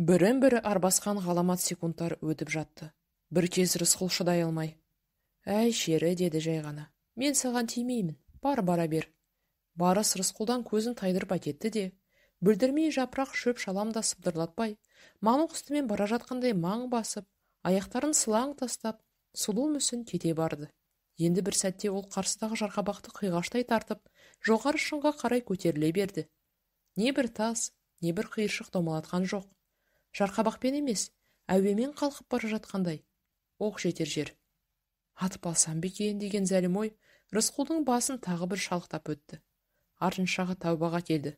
Бірін-бірі арбасқан ғаламат секундтар өтіп жатты. Бір кез Рысқұл шыдай алмай: «Әй, шері», деді жай ғана. «Мен саған тимеймін, бара бер». Барыс Рысқұлдан көзін тайдырып әкетті де, бүлдірмей жапырақ шөп шаламда сыбдырлатпай, мамық үстімен бара жатқандай маң басып, аяқтарын сылаң тастап, сұлу мүсін кете барды. Енді бір сәтте ол қарсыдағы жарқабақты қиғаштай тартып, жоғары шыңға қарай көтеріле берді. Не бір тас, не бір қиыршық домалатқан жоқ. Жарқабақпен емес, әуемен қалқып бара жатқандай. Оқ жетер жер. Атып алсам ба екен деген зәлім ой Рысқұлдың басын тағы бір шалықтап өтті. Артыншағы тәубаға келді.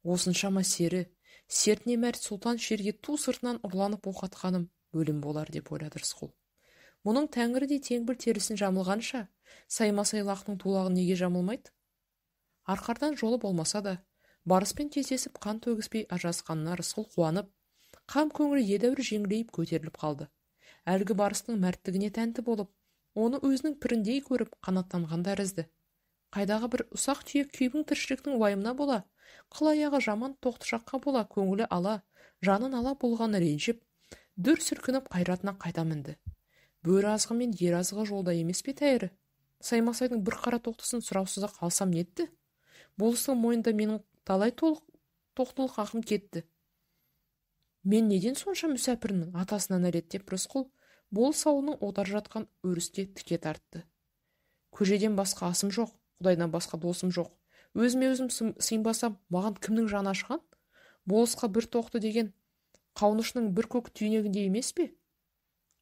Осыншама сертіне мәрт сұлтан шерге ту сыртынан ұрланып оқ атқаным өлім болар деп ойлады Рысқұл. Мұның тәңірі де теңбіл терісін жамылғанша, саймасай лақтың тулағын неге жамылмайды? Арқардан жолы болмаса да, барыспен кездесіп қан төгіспей ажырасқанына Рысқұл қуанып, қам көңілі едәуір жеңілейіп көтеріліп қалды. Әлгі барыстың мәрттігіне тәнті болып, оны өзінің піріндей көріп қанаттанған тәрізді. Қайдағы бір ұсақ түйек күйбің тіршіліктің уайымына бола, қыл аяғы жаман тоқтышаққа бола, көңілі ала, жанын ала болған ренжіп, дүр сүркініп қайратына қайта мінді. Бөрі азғы мен ер азғы жолда емес пе тәйірі? Саймасайдың бір қара тоқтысын сұраусызда қалсам нетті? Болыстың мойнында менің талай тоқтылық ақым кетті. Мен неден сонша мүсәпірмін? Атасына нәлет деп Рысқұл болыс ауылының отар жатқан өріске тіке тартты. Көжеден басқа асым жоқ, Құдайдан басқа досым жоқ. Өзіме өзім сыйынбасам, маған кімнің жаны ашыған? Болысқа бір тоқты деген қаунышының бір көк түйнегінде емес пе?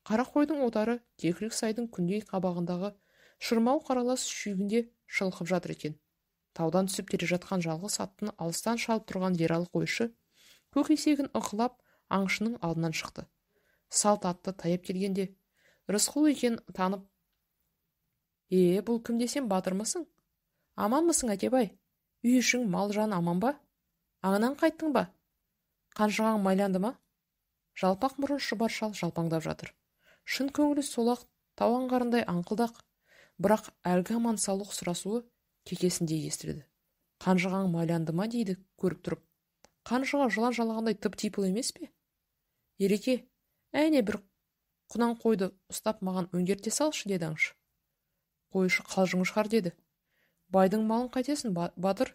Қара қойдың отары кекілік сайдың күндей қабағындағы шырмау қаралас шүйгінде шылқып жатыр екен. Таудан түсіп келе жатқан жалғыз аттыны алыстан шалып тұрған ералы қойшы көк есегін ықылап аңшының алдынан шықты. Салт атты таяп келгенде Рысқұл екен танып: Бұл кім десем, батырмысың? Аман мысың, Әкебай? Үй ішің, мал жан аман ба? Аңынан қайттың ба? Қанжығаң майланды ма? Жалпақ мұрын шұбар шал жалпаңдап жатыр. Шын көңілі солақ тау аңғарындай аңқылдақ, бірақ әлгі аман саулық сұрасуы кекесіндей естілді. Қанжығаң майланды ма дейді көріп тұрып. Қанжыға жылан жалағандай тып-типыл емес пе? Ереке, әне бір құнан қойды ұстап маған өңгерте салшы, деді аңшы. Қойшы қалжың шығар, деді. Байдың малын қайтесің, батыр,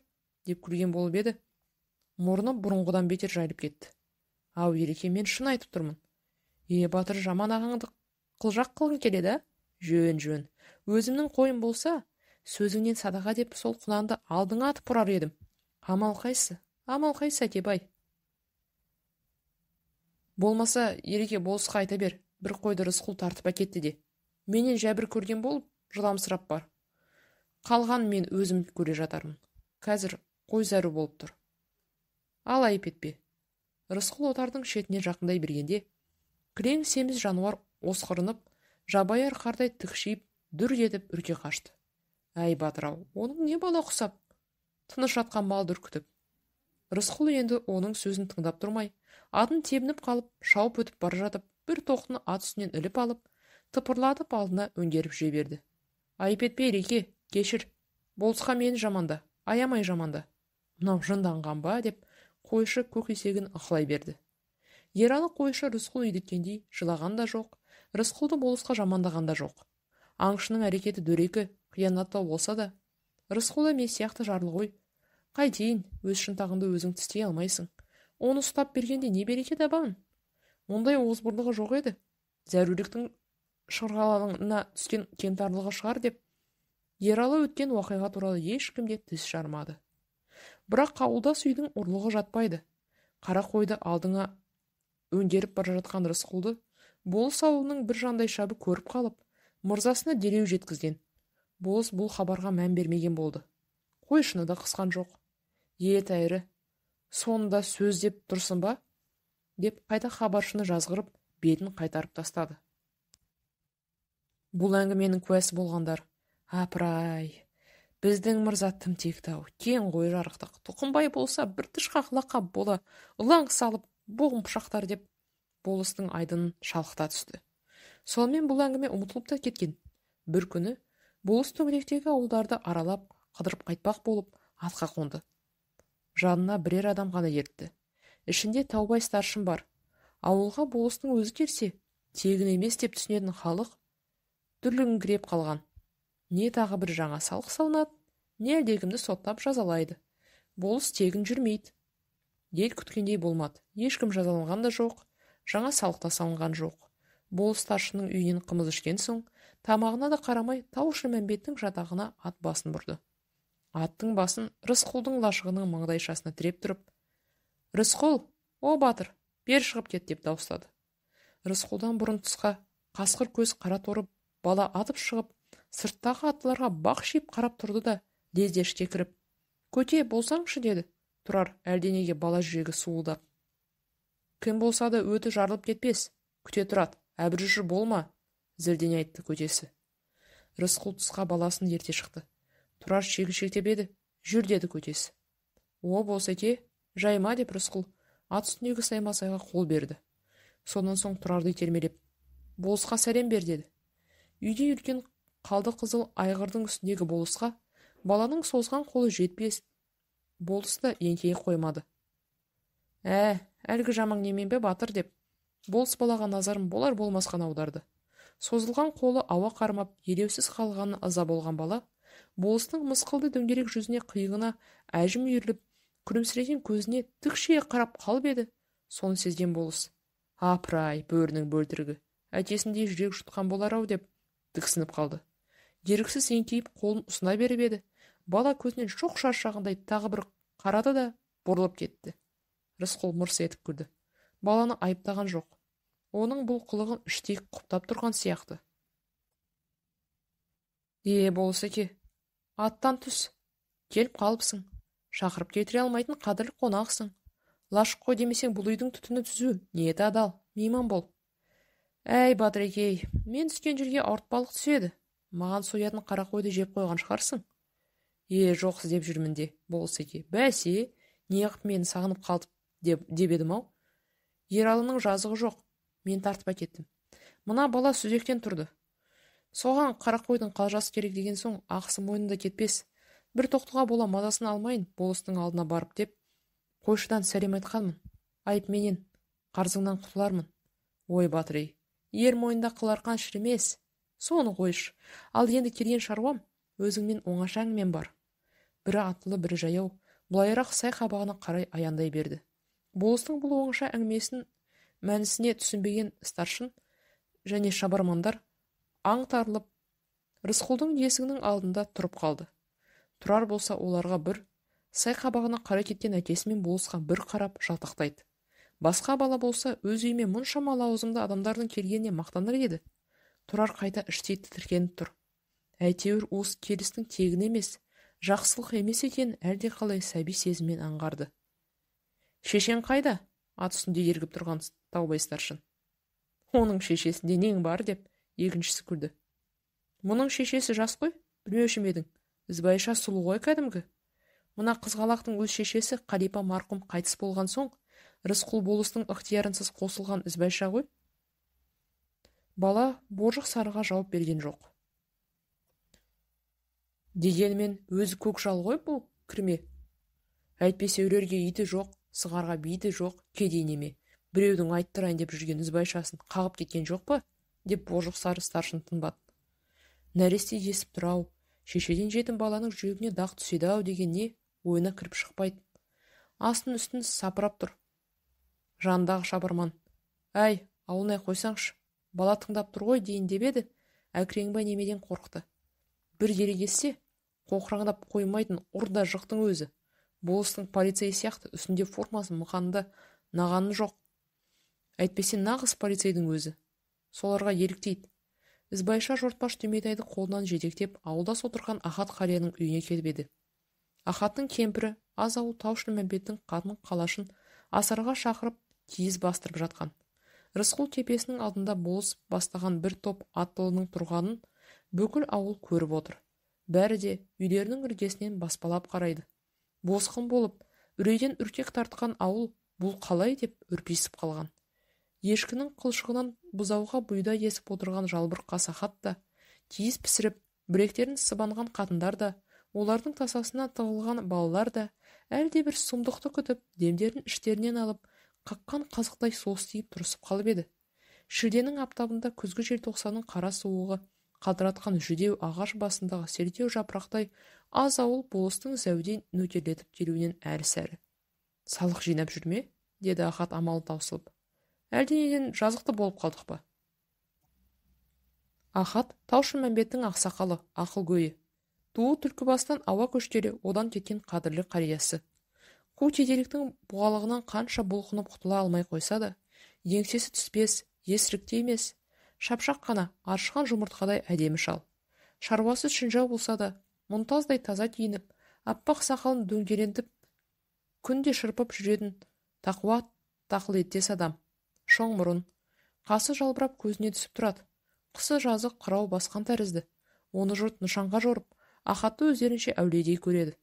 деп күлген болып еді. Мұрны бұрынғыдан бетер жайылып кетті. Ау, ереке, мен шын айтып тұрмын. Батыр, жаман ағаңды қылжақ қылғың келеді, жөн. Өзімнің қойым болса, сөзіңнен садаға деп сол құнанды алдыңа атып ұрар едім. Амал қайсы, Әкебай? Болмаса, ереке, болысқа айта бер, бір қойды Рысқұл тартып әкетті де. Менен жәбір көрген болып, жыламсырап бар. Қалған мен өзім көре жатармын. Қазір қой зәру болып тұр. Ал, айып етпе. Рысқұл отардың шетіне жақындай бергенде, кілең семіз жануар осқырынып, жабайы арқардай тікшиіп, дүр етіп үрке қашты. Әй, батыр-ау, оның не бала құсап? Тыныш жатқан мал дүркітіп. Рысқұл енді оның сөзін тыңдап тұрмай, атын тебініп қалып, шауып өтіп бара жатып, бір тоқтыны ат үстінен іліп алып, тыпырлатып алдына өңгеріп жіберді. Айып етпе, ереке, кешір. Болысқа мені жаманда, аямай жаманда. Мынау жынданған ба, деп қойшы көк есегін ықылай берді. Ералы қойшы Рысқұл үйдіккендей жылаған да жоқ, Рысқұлды болысқа жамандаған да жоқ. Аңшының әрекеті дөрекі, қиянаттау болса да, Рысқұл емес сияқты жарлы ғой. Қайтейін, өз шынтағыңды өзің тістей алмайсың. Оны ұстап бергенде не береке табамын? Ондай озбырлығы жоқ еді. Зәруліктің шырғалаңына түскен кемтарлығы шығар деп, Ералы өткен уақиға туралы ешкімде тіс жармады. Бірақ ауылдас үйдің ұрлығы жатпайды. Қара қойды алдыңа өңгеріп бара жатқан Рысқұлды болыс ауылының бір жандай шабы көріп қалып, мырзасына дереу жеткізген. Болыс бұл хабарға мән бермеген болды. Қойшыны да қысқан жоқ. Тәйірі, сонында сөз деп тұрсын ба? Деп қайта хабаршыны жазғырып, бетін қайтарып тастады. Бұл әңгіменің куәсі болғандар: Апыр-ай, біздің мырза тым текті-ау, кең ғой жарықтық. Тұқымбай болса бір тышқақ лақап бола, ылаң салып, боғын пышақтар деп болыстың айдынын шалқыта түсті. Сонымен бұл әңгіме ұмытылып та кеткен. Бір күні болыс төңіректегі ауылдарды аралап, қыдырып қайтпақ болып атқа қонды. Жанына бірер адам ғана ертті. Ішінде Таубай старшын бар. Ауылға болыстың өзі келсе, тегін емес деп түсінетін халық дүрлігіңкіреп қалған. Не тағы бір жаңа салық салынады, не әлдекімді соттап жазалайды. Болыс тегін жүрмейді. Ел күткендей болмады. Ешкім жазаланған да жоқ, жаңа салық та салынған жоқ. Болыс старшының үйінен қымыз ішкен соң, тамағына да қарамай Тау-Шілмембеттің жатағына ат басын бұрды. Аттың басын Рысқұлдың лашығының маңдайшасына тіреп тұрып, «Рысқұл, о батыр, бер шығып кет» деп дауыстады. Рысқұлдан бұрын тысқа қасқыр көз қара торы бала атып шығып, сырттағы аттыларға бақ шиіп қарап тұрды да, лезде ішке кіріп, «Көте, болсаңшы» деді. Тұрар әлденеге бала жүрегі суылдап. «Кім болса да өті жарылып кетпес, күте тұрады, әбіржі болма», зілдене айтты көтесі. Рысқұл тысқа баласын ерте шықты. Тұрар шегіншектеп еді, «Жүр» деді көтесі. «О, болса ке, жайма» деп Рысқұл ат үстіндегі Саймасайға қол берді. Сонан соң Тұрарды итермелеп, «Болысқа сәлем бер» деді. Үйде үлкен қалды қызыл айғырдың үстіндегі болысқа баланың созған қолы жетпес. Болыс та еңкейе қоймады. Әлгі жаман немен бе батыр» деп болыс балаға назарын болар болмасқан аударды. Созылған қолы ауа қармап, елеусіз қалғаны ыза болған бала, болыстың мысқылды дөңгелек жүзіне қиығына әжім үйіріліп, күлімсіреген көзіне тікшие қарап қалып еді. Соны сезген болыс, «Апыр-ай, бөрінің бөлтірігі, әтесіндей жүрек жұтқан болар-ау» деп тіксініп қалды. Еріксіз еңкейіп қолын ұсына беріп еді. Бала көзінен шоқ шаршағандай тағы бір қарады да бұрылып кетті. Рысқұл мырс етіп күлді. Баланы айыптаған жоқ. Оның бұл қылығын іштей құптап тұрған сияқты. Болса ке, аттан түс. Келіп қалыпсың. Шақырып кетіре алмайтын қадірлі қонақсың. Лашық қой демесең, бұл үйдің түтіні түзу, ниеті адал, мейман бол. Әй, Батырекей, мен түскен жерге ауыртпалық түседі. Маған соятын қара қойды жеп қойған шығарсың. Жоқ деп жүрмін де, болса ке. Бәсе, неғып мені сағынып қалдып деп едім-ау. Ералының жазығы жоқ. Мен тартып әкеттім. Мына бала сүзектен тұрды. Соған қара қойдың қалжасы керек деген соң, ақысы мойнында кетпес. Бір тоқтыға бола мазасын алмайын, болыстың алдына барып деп, қойшыдан сәлем айтқанмын. Айып менен, қарзыңнан құтылармын. Ой, Батырей, ер мойнында қыларқан шірімес. Соны қойш. Ал енді келген шаруам, өзіңмен оңашаңмен бар. Бірі аттылы, бірі жаяу, бұлайырақ сай қабағына қарай аяңдай берді. Болыстың бұл оңаша әңгімесін мәнісіне түсінбеген старшын және шабармандар аңтарылып, Рысқұлдың есігінің алдында тұрып қалды. Тұрар болса оларға бір, сай қабағына қарай кеткен әкесімен болысқа бір қарап жалтақтайды. Басқа бала болса өз үйіме мұншама лауазымды адамдардың келгеніне мақтаныр еді. Тұрар қайта іштей тітіркеніп тұр. Әйтеуір осы келістің тегін емес, жақсылық емес екен әлде қалай сәби сезіммен аңғарды. Шешең қайда? Ат үстінде ергіп тұрған Таубай старшын. Оның шешесінде нең бар деп екіншісі күлді. Мұның шешесі жас қой, білмеуші ме едің? Ізбайша сұлу ғой кәдімгі. Мына қызғалақтың өз шешесі Қалипа марқұм қайтыс болған соң, Рысқұл болыстың ықтиярынсыз қосылған Ізбайша ғой. Бала боржық сарыға жауап берген жоқ. Дегенмен өзі көк жал ғой бұл кірме. Әйтпесе өрерге иті жоқ, сығарға биті жоқ, кедей неме. Біреудің айттырайын деп жүрген Ізбайшасын қағып кеткен жоқ па? Деп боржық сары старшын тынбады. Нәресте есіп тұрау, шешеден жетім баланың жүрегіне дақ түседі-ау деген не ойына кіріп шықпайды. Астын үстін сапырап тұр. Жандағы шабарман. Әй, ауылнай қойсаңшы, бала тыңдап тұр ғой дейін деп еді, Әкіреңбай немеден қорықты. Бір ерегессе, қоқыраңдап қоймайтын ұрда жықтың өзі. Болыстың полицей сияқты үстінде формасын мұқанында нағаны жоқ. Әйтпесе нағыз полицейдің өзі. Соларға еліктейді. Ізбайша жортпаш Түйметайды қолынан жетектеп ауылдас отырған Ахат қарияның үйіне келіп еді. Ахаттың кемпірі аз ауыл Тау-Шілмембеттің қатын қалашын асарға шақырып киіз бастырып жатқан. Рысқұл тепесінің алдында болыс бастаған бір топ аттылының тұрғанын бүкіл ауыл көріп отыр. Бәрі де үйлерінің іргесінен баспалап қарайды. Босқын болып, үрейден үркек тартқан ауыл бұл қалай деп үрпейсіп қалған. Ешкінің қылшығынан бұзауға бұйда есіп отырған жалбыр қасахат та, киіз пісіріп, білектерін сыбанған қатындар да, олардың тасасына тығылған балалар да, әлде бір сұмдықты күтіп, демдерін іштерінен алып, қаққан қазықтай состиып тұрысып қалып еді. Шілденің аптабында күзгі желтоқсанның қара суығы қалтыратқан жүдеу ағаш басындағы селтеу жапырақтай аз ауыл болыстың зәуден нөтерлетіп келуінен әрі-сәрі. Салық жинап жүрме? Деді Ахат амалы таусылып. Әлденеден жазықты болып қалдық па? Ахат Тау-Шілмәмбеттің ақсақалы, ақылгөйі. Туы Түлкібастан ауа көштері одан кеткен қадірлі қариясы. Қу тетеліктің бұғалығынан қанша бұлқынып құтыла алмай қойса да, еңсесі түспес, есірікте емес, шапшақ қана аршыған жұмыртқадай әдемі шал. Шаруасы шінжау болса да, мұнтаздай таза киініп, аппақ сақалын дөңгелентіп, күнде шырпып жүретін тақуа тақылеттес адам. Шоң мұрын, қасы жалбырап көзіне түсіп тұрады. Қысы жазы қырау басқан тәрізді. Оны жұрт нышанға жорып, Ахатты өздерінше әулиедей көреді.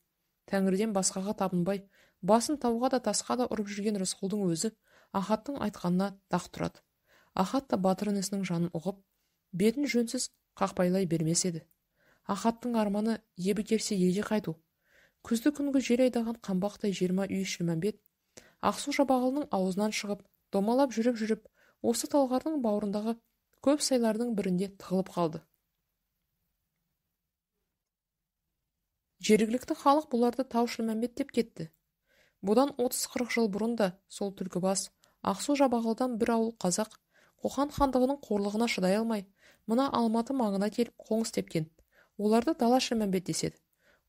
Тәңірден басқаға табынбай, басын тауға да тасқа да ұрып жүрген Рысқұлдың өзі Ахаттың айтқанына тақ тұрады. Ахат та батыр інісінің жанын ұғып, бетін жөнсіз қақпайлай бермес еді. Ахаттың арманы ебі келсе елге қайту. Күзді күнгі жел айдаған қамбақтай 20 үй Шілмәмбет Ақсу-Жабағылының аузынан шығып, домалап жүріп, осы талғардың бауырындағы көп сайлардың бірінде тығылып қалды. Жергілікті халық бұларды Тау-Шілмәмбет деп кетті. Бұдан 30-40 жыл бұрын да сол Түлкібас, Ақсу-Жабағылдан бір ауыл қазақ Қоқан хандығының қорлығына шыдай алмай, мына Алматы маңына келіп қоңыз тепкен. Оларды Дала-Шілмәмбет деседі.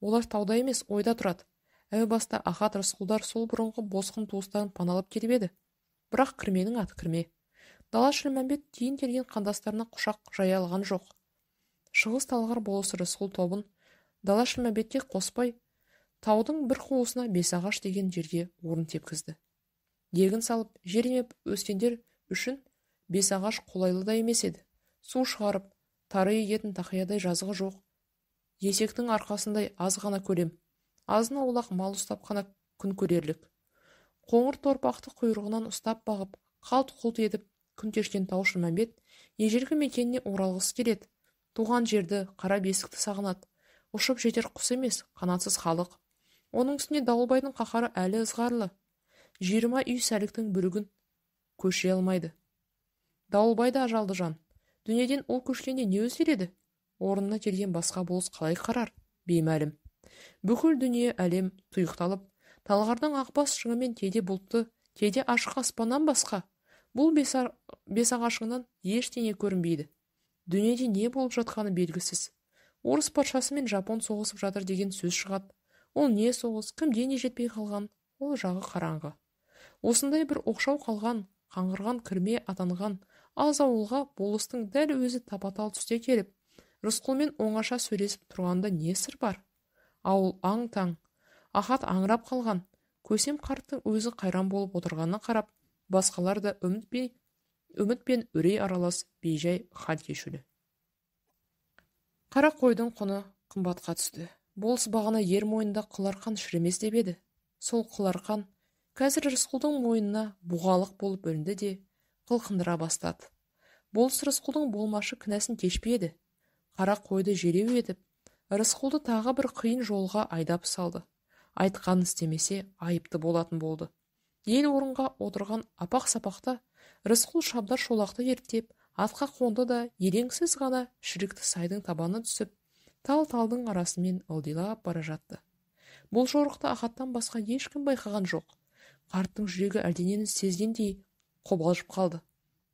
Олар тауда емес, ойда тұрады. Әу баста Ахат Рысқұлдар сол бұрынғы босқын туыстарын паналап келіп еді. Бірақ кірменің аты кірме. Дала-Шілмәмбет кейін келген қандастарына құшақ жая алған жоқ. Шығыс талғар болысы Рысқұл тобын Дала-Шілмәмбетке қоспай, таудың бір қуысына Бесағаш деген жерге орын тепкізді. Егін салып, жер емеп өскендер үшін Бесағаш қолайлы да емес еді. Су шығарып, тары егетін тақиядай жазығы жоқ. Есектің арқасындай аз ғана көлем. Азын аулақ мал ұстап қана күн көрерлік. Қоңыр торпақты құйрығынан ұстап бағып, қалт-құлт етіп күн кешкен Тау-Шілмәмбет ежелгі мекеніне оралғысы келеді. Туған жерді, қара бесікті сағынады. Ұшып жетер құс емес, қанатсыз халық. Оның үстіне Дауылбайдың қаһары әлі ызғарлы. 20 үй сәліктің бүрігін көше алмайды. Дауылбай да ажалды жан. Дүниеден ол көшкенде не өзгереді? Орнына келген басқа болыс қалай қарар? Беймәлім. Бүкіл дүние әлем тұйықталып, талғардың ақбас шыңымен кейде бұлтты, кейде ашық аспаннан басқа. Бұл Бесағашыңнан ештеңе көрінбейді. Дүниеде не болып жатқаны белгісіз. Орыс патшасы мен Жапон соғысып жатыр деген сөз шығады. Ол не соғыс, кімде не жетпей қалған, ол жағы қараңғы. Осындай бір оқшау қалған, қаңғырған кірме атанған аз ауылға болыстың дәл өзі тапатал түсте келіп, Рысқұлмен оңаша сөйлесіп тұрғанда не сыр бар? Ауыл аң-таң, Ахат аңырап қалған, көсем қарттың өзі қайран болып отырғанына қарап, басқалар да үміт пен үрей аралас бейжай хал кешулі. Қара қойдың құны қымбатқа түсті. Болыс бағана ер мойнында қыларқан шіремес деп еді. Сол қыларқан қазір Рысқұлдың мойнына бұғалық болып бөлінді де қылқындыра бастады. Болыс Рысқұлдың болмашы кінәсін кешпеді. Қара қойды желеу етіп, Рысқұлды тағы бір қиын жолға айдап салды. Айтқанын істемесе айыпты болатын болды. Ел орынға отырған апақ-сапақта Рысқұл шабдар шолақты ерттеп, атқа қонды да ереңсіз ғана шірікті сайдың табаны түсіп, тал-талдың арасымен ылдилап бара жатты. Бұл жорықты Ахаттан басқа ешкім байқаған жоқ. Қарттың жүрегі әлденені сезгендей қобалжып қалды.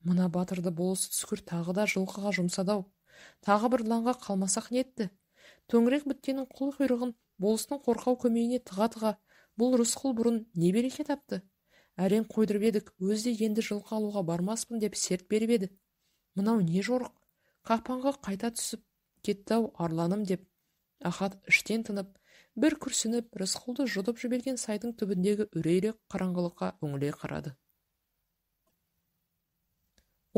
Мына батырды болысы түскір тағы да жылқыға жұмсадау. Тағы бір лаңға қалмасақ нетті. Төңірек біткеннің құл құйрығын болыстың қорқау көмейіне тыға-тыға бұл Рысқұл бұрын не береке тапты? Әрен қойдырып едік, өзде енді жылқы алуға бармаспын деп серт беріп еді. Мынау не жорық? Қақпанға қайта түсіп кетті-ау арланым деп. Ахат іштен тынып, бір күрсініп, Рысқұлды жұдып жіберген сайдың түбіндегі үрейлі қараңғылыққа үңіле қарады.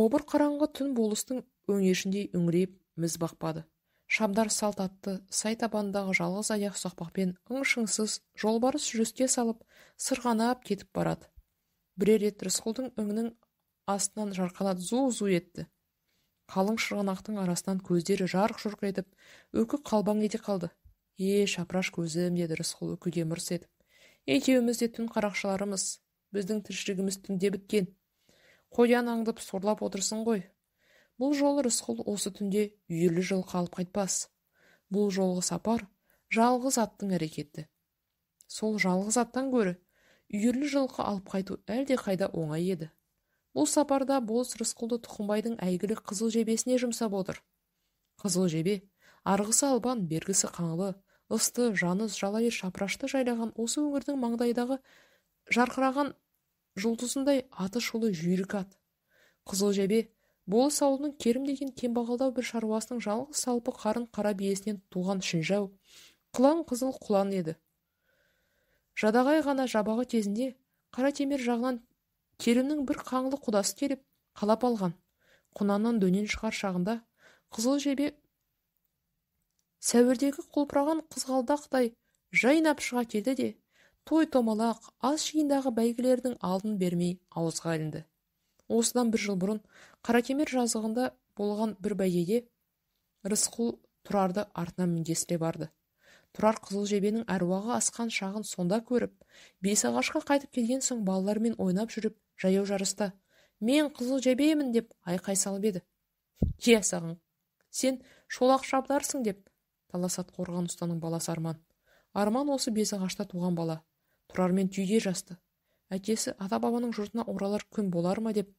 Обыр қараңғы түн болыстың өңешіндей үңірейіп міз бақпады. Шабдар салт атты сай табандағы жалғыз аяқ соқпақпен ың-шыңсыз жолбарыс жүріске салып, сырғанап кетіп барады. Бірер рет Рысқұлдың өңінің астынан жарқалат зу-зу етті. Қалың шырғанақтың арасынан көздері жарқ-жұрқ етіп, өкі қалбаң ете қалды. Шапраш көзім, деді Рысқұл өкіге мырс етіп. Екеуміз де түн қарақшыларымыз. Біздің тіршілігіміз түнде біткен. Қоян аңдып сорлап отырсын ғой. Бұл жолы Рысқұл осы түнде үйірлі жылқы алып қайтпас. Бұл жолғы сапар жалғыз аттың әрекеті. Сол жалғыз аттан гөрі үйірлі жылқы алып қайту әлде қайда оңай еді. Бұл сапарда болыс Рысқұлды Тұқымбайдың әйгілі қызыл жебесіне жұмсап отыр. Қызыл жебе, арғысы албан, бергісі қаңлы, ысты, жаныз, жалайыр, шапрашты жайлаған осы өңірдің маңдайдағы жарқыраған жұлдызындай аты шулы жүйрік ат. Қызыл жебе, болыс ауылының Керім деген кембағалдау бір шаруасының жалғыз салпы қарын қара биесінен туған шінжау, қылаң қызыл құлан еді. Жадағай ғана жабағы кезінде Қара Темір жағынан Керімнің бір қаңлы құдасы келіп қалап алған. Құнаннан дөнен шығар шағында қызыл жебе сәуірдегі құлпыраған қызғалдақтай жайнап шыға келді де, той-томалақ, ас жиындағы бәйгілердің алдын бермей ауызға ілінді. Осыдан бір жыл бұрын Қаратемір жазығында болған бір бәйгеге Рысқұл Тұрарды артынан мінгесіле барды. Тұрар қызыл жебенің әруағы асқан шағын сонда көріп, Бесағашқа қайтып келген соң балалармен ойнап жүріп, жаяу жарыста «Мен қызыл жебеймін» деп айқай салып еді. «Е, саған, сен шолақ шабдарсың» деп таласат қорған ұстаның баласы Арман. Арман осы Бесағашта туған бала. Тұрармен түйде жасты. Әкесі ата-бабаның жұртына оралар күн болар ма деп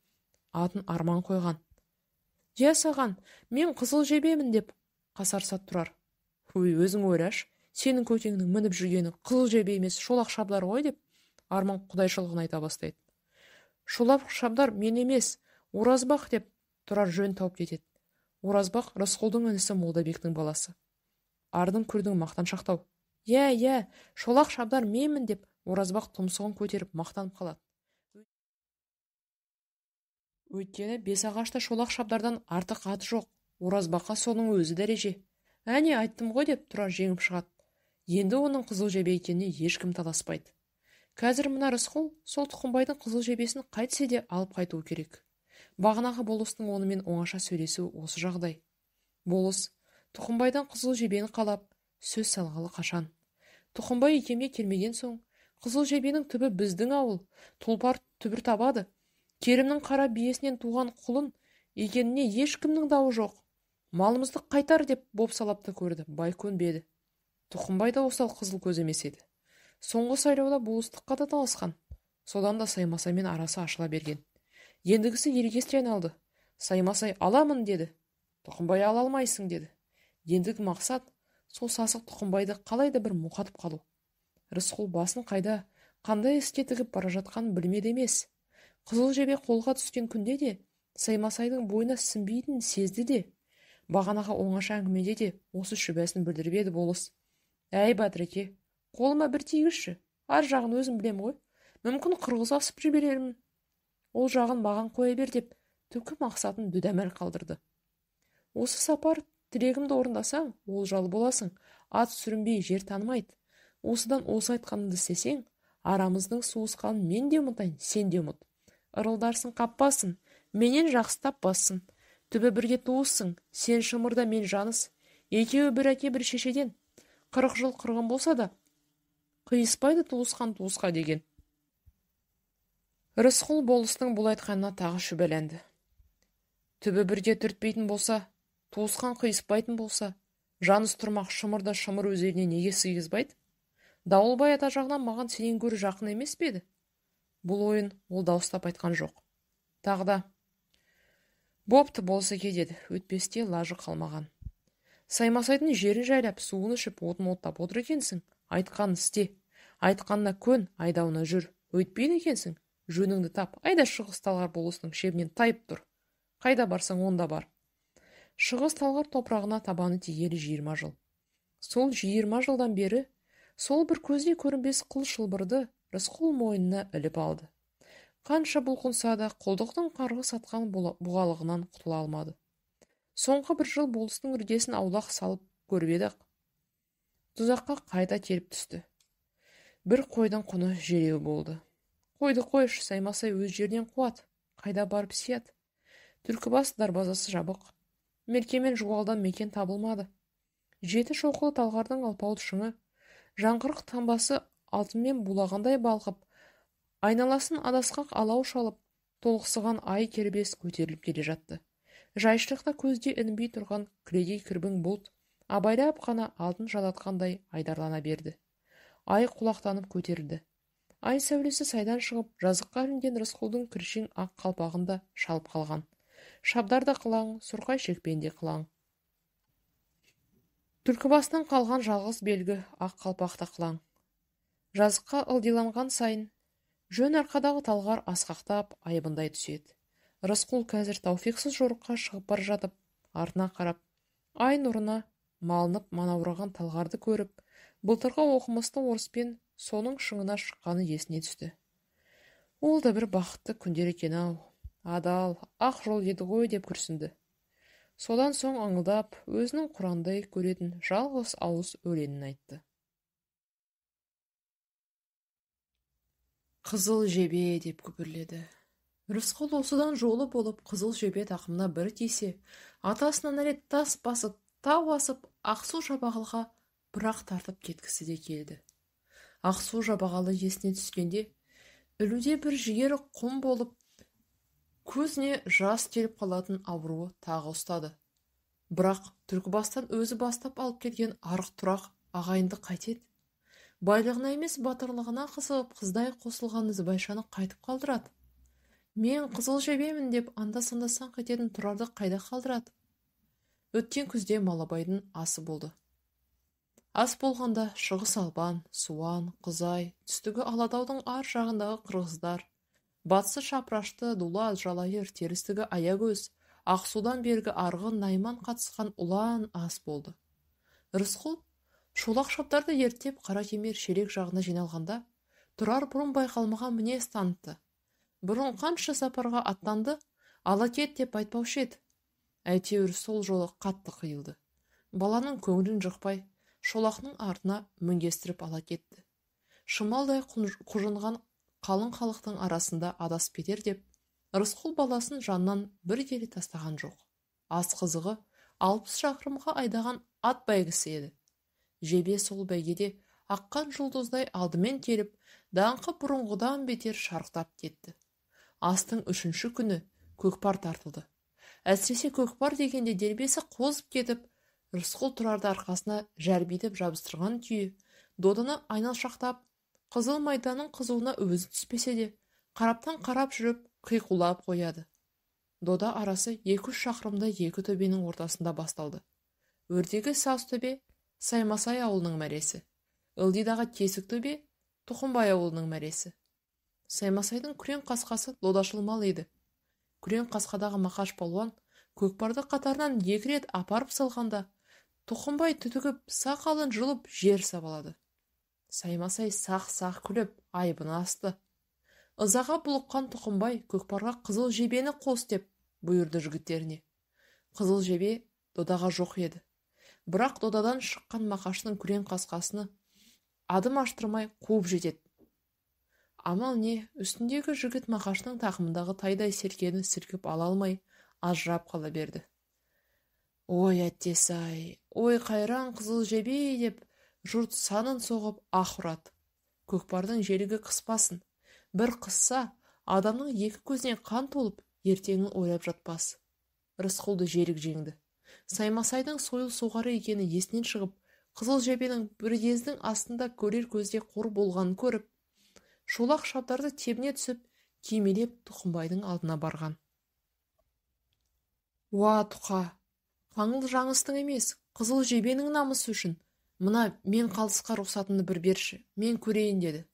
атын Арман қойған. «Е, саған, мен қызыл жебеймін» деп қасарсат Тұрар. «Өй, өзің ойлаш, сенің көкеңнің мініп жүргені қызыл жебе емес, шолақ шабдар ғой» деп Арман құдайшылығын айта бастайды. «Шолақ шабдар мен емес, Оразбақ» деп Тұрар жөн тауып кетеді. Оразбақ Рысқұлдың інісі Молдабектің баласы. Ардың күрдің мақтаншақтау. «Иә, шолақ шабдар менмін» деп Оразбақ тұмсығын көтеріп мақтанып қалады. Өйткені Бесағашта шолақ шабдардан артық ат жоқ. Оразбаққа соның өзі дәреже. «Әне, айттым ғой» деп Тұрар жеңіп шығады. Енді оның қызыл жебе екеніне ешкім таласпайды. Қазір мына Рысқұл сол Тұқымбайдың қызыл жебесін қайтсе де алып қайтуы керек. Бағанағы болыстың онымен оңаша сөйлесуі осы жағдай. Болыс Тұқымбайдан қызыл жебені қалап, сөз салғалы қашан. Тұқымбай икемге келмеген соң, қызыл жебенің түбі біздің ауыл, тұлпар түбір табады. Керімнің қара биесінен туған құлын екеніне ешкімнің дауы жоқ. Малымызды қайтар деп бопсалапты көрді, бай көнбеді. Тұқымбай да осал қызыл көз емес еді. Соңғы сайлауда болыстыққа да таласқан. Содан да Саймасаймен арасы ашыла берген. Ендігісі ерегеске айналды. Саймасай аламын деді. Тұқымбай ала алмайсың деді. Ендігі мақсат сол сасық Тұқымбайды қалайда бір мұқатып қалу. Рысқұл басын қайда, қандай іске тігіп бара жатқанын білмеді емес. Қызыл жебе қолға түскен күнде де Саймасайдың бойына сіңбейтінін сезді де, бағанаға оңаша әңгімеде де осы шүбәсін білдіріп еді болыс. «Әй, Бәдіреке, қолыма бір тигізші, ар жағын өзім білем ғой, мүмкін қырғыз асып жіберермін. Ол жағын маған қоя бер» деп түпкі мақсатын дүдәмәл қалдырды. «Осы сапар тілегімді орындасаң, олжалы боласың, ат сүрінбей жер танымайды. Осыдан осы айтқанымды істесең, арамыздың суысқанын мен де ұмытайын, сен де ұмыт. Ырылдарсың, қаппасын, менен жақсы таппассың. Түбі бірге туыссың, сен шымырда, мен жаныс. Екеуі бір әке бір шешеден. 40 жыл қырғын болса да, қиыспайды туысқан туысқа» деген. Рысқұл болыстың бұл айтқанына тағы шүбәләнді. Түбі бірге түртпейтін болса, туысқан қиыспайтын болса, жаныс тұрмақ шымырда шымыр өзегіне неге сыйғызбайды? Дауылбай ата жағынан маған сенен гөрі жақын емес пе еді? Бұл ойын ол дауыстап айтқан жоқ. Тағы да «Бопты болса ке» деді, өтпесте лажы қалмаған. «Саймасайдың жерін жайлап, суын ішіп, отын оттап отыр екенсің. Айтқанын істе, айтқанына көн, айдауына жүр. Өйтпейді екенсің, жөніңді тап, айда Шығыс Талғар болысының шебінен тайып тұр. Қайда барсаң онда бар». Шығыс Талғар топырағына табаны тигелі 20 жыл. Сол 20 жылдан бері сол бір көзіне көрінбес қыл шылбырды Рысқұл мойнына іліп алды. Қанша бұлқынса да құлдықтың қарғы сатқан бұғалығынан құтыла алмады. Соңғы бір жыл болыстың іргесін аулақ салып көріп еді. Тұзаққа қайта келіп түсті. Бір қойдың құны желеу болды. «Қойды қойш, Саймасай өз жерінен қуат, қайда барып сият. Түлкібас дарбазасы жабық. Меркемен жуалдан мекен табылмады. 7 шоқылы талғардың алпауыт шыңы, жаңғырық тамбасы алтынмен булағандай балқып, Айналасын адасқақ алау шалып, толықсыған ай кербес көтеріліп келе жатты. Жайшылықта көзде ілінбей тұрған кілегей кірбің бұлт абайлап қана алтын жалатқандай айдарлана берді. Ай құлақтанып көтерілді. Ай сәулесі сайдан шығып, жазыққа ілінген Рысқұлдың кіршең ақ қалпағында шалып қалған. Шабдар да қылаң, сұрқай шекпен де қылаң. Түлкібастан қалған жалғыз белгі ақ қалпақта қылаң. Жазыққа ылдиланған сайын жөн арқадағы талғар асқақтап айбындай түседі. Рысқұл қазір тауфиқсыз жорыққа шығып бара жатып, артына қарап, ай нұрына малынып манаураған талғарды көріп, былтырғы оқымысты орыспен соның шыңына шыққаны есіне түсті. Ол да бір бақытты күндер екен-ау, адал, ақ жол еді ғой деп күрсінді. Содан соң аңылдап, өзінің құрандай көретін жалғыз ауыз өлеңін айтты. Қызыл жебе деп күбірледі. Рысқұл осыдан жолы болып қызыл жебе тақымына бір тисе, атасынан рет тас басып, тау асып, Ақсу Жабағылға бірақ тартып кеткісі де келді. Ақсу Жабағалы есіне түскенде, үлуде бір жігері құм болып, көзіне жас келіп қалатын ауруы тағы ұстады. Бірақ Түлкібастан өзі бастап алып келген арық тұрақ ағайынды қайтеді. Байлығына емес батырлығына қызығып, қыздай қосылған Ізбайшаны қайтып қалдырады. Мен қызыл жебемін деп анда-санда саңқ ететін Тұрарды қайда қалдырады? Өткен күзде Малабайдың асы болды. Ас болғанда шығыс Албан, Суан, Қызай, түстігі Алатаудың ар жағындағы қырғыздар, батысы Шапрашты, Дулат, Жалайыр, терістігі Аягөз, Ақсудан бергі арғы Найман қатысқан ұлан ас болды. Рысқұл шолақ шаптарды ерттеп Қаракемер шерек жағына жиналғанда, Тұрар бұрын байқалмаған мінез танытты. Бұрын қанша сапарға аттанды, ала кет деп айтпаушы еді. Әйтеуір сол жолы қатты қиылды. Баланың көңілін жықпай, шолақның артына мінгестіріп ала кетті. Шымалдай құжынған қалың халықтың арасында адас кетер деп, Рысқұл баласын жаннан бір келе тастаған жоқ. Ас қызығы 60 шақырымға айдаған ат бәйгісі еді. Жебе сол бәйгеде аққан жұлдыздай алдымен келіп, даңқы бұрынғыдан бетер шарықтап кетті. Астың 3-ші күні көкпар тартылды. Әсіресе көкпар дегенде дербесі қозып кетіп, Рысқұл Тұрарды арқасына жәрбитіп жабыстырған түйе, доданы айналшақтап, қызыл майданың қызуына өзі түспесе де, қараптан қарап жүріп, қиқулап қояды. Дода арасы 2-3 шақырымда екі төбенің ортасында басталды. Өрдегі Саз төбе Саймасай ауылының мәресі, Ылдидағы Тесік төбе Тұқымбай ауылының мәресі. Саймасайдың күрең қасқасы додашылмал еді. Күрең қасқадағы Мақаш палуан көкпарды қатарынан 2 рет апарып салғанда, Тұқымбай түтігіп, сақалын жұлып жер сабалады. Саймасай сақ-сақ күліп, айбыны асты. Ызаға бұлыққан Тұқымбай көкпарға қызыл жебені қос деп бұйырды жігіттеріне. Қызыл жебе додаға жоқ еді. Бірақ додадан шыққан Мақаштың күрең қасқасыны адым аштырмай қуып жетеді. Амал не, үстіндегі жігіт Мақаштың тақымындағы тайдай серкені сілкіп ала алмай, ажырап қала берді. Ой, әттес-ай, ой қайран қызыл жебе деп жұрт санын соғып аһ ұрады. Көкпардың желігі қыспасын. Бір қысса, адамның екі көзіне қан толып, ертеңін ойлап жатпас. Рысқұлды жерік жеңді. Саймасайдың сойыл соғары екені есінен шығып, қызыл жебенің бір кездің астында көрер көзде қор болғанын көріп, шолақ шабдарды тебіне түсіп, кимелеп Тұқымбайдың алдына барған. Уа Тұқа, қаңыл жаңыстың емес, қызыл жебенің намысы үшін, мына мен қалысқа рұқсатымды бір берші, мен көрейін деді.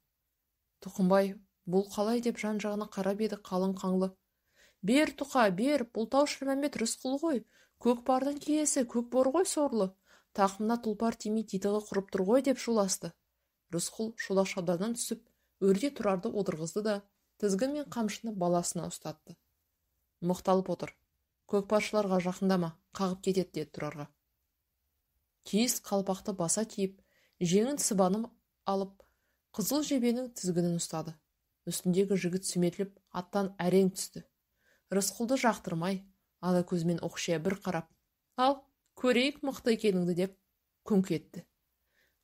Тұқымбай, бұл қалай деп жан-жағына қарап еді қалың қаңлы. Бер Тұқа, бер, бұл Тау-Шілмәмбет Рысқұл ғой, көкпардың киесі, көкбор ғой сорлы, тақымына тұлпар тимей титығы құрып тұр ғой деп шуласты. Рысқұл шолақ шабдардан түсіп, өрде Тұрарды отырғызды да, тізгін мен қамшыны баласына ұстатты. Мықталып отыр, көкпаршыларға жақындама, қағып кетеді деді Тұрарға. Киіз қалпақты баса киіп, жеңін сыбанып алып, қызыл жебенің тізгінін ұстады. Үстіндегі жігіт сүметіліп, аттан әрең түсті. Рысқұлды жақтырмай, ала көзмен оқшия бір қарап, ал, көрейік мықты екеніңді деп күңк етті.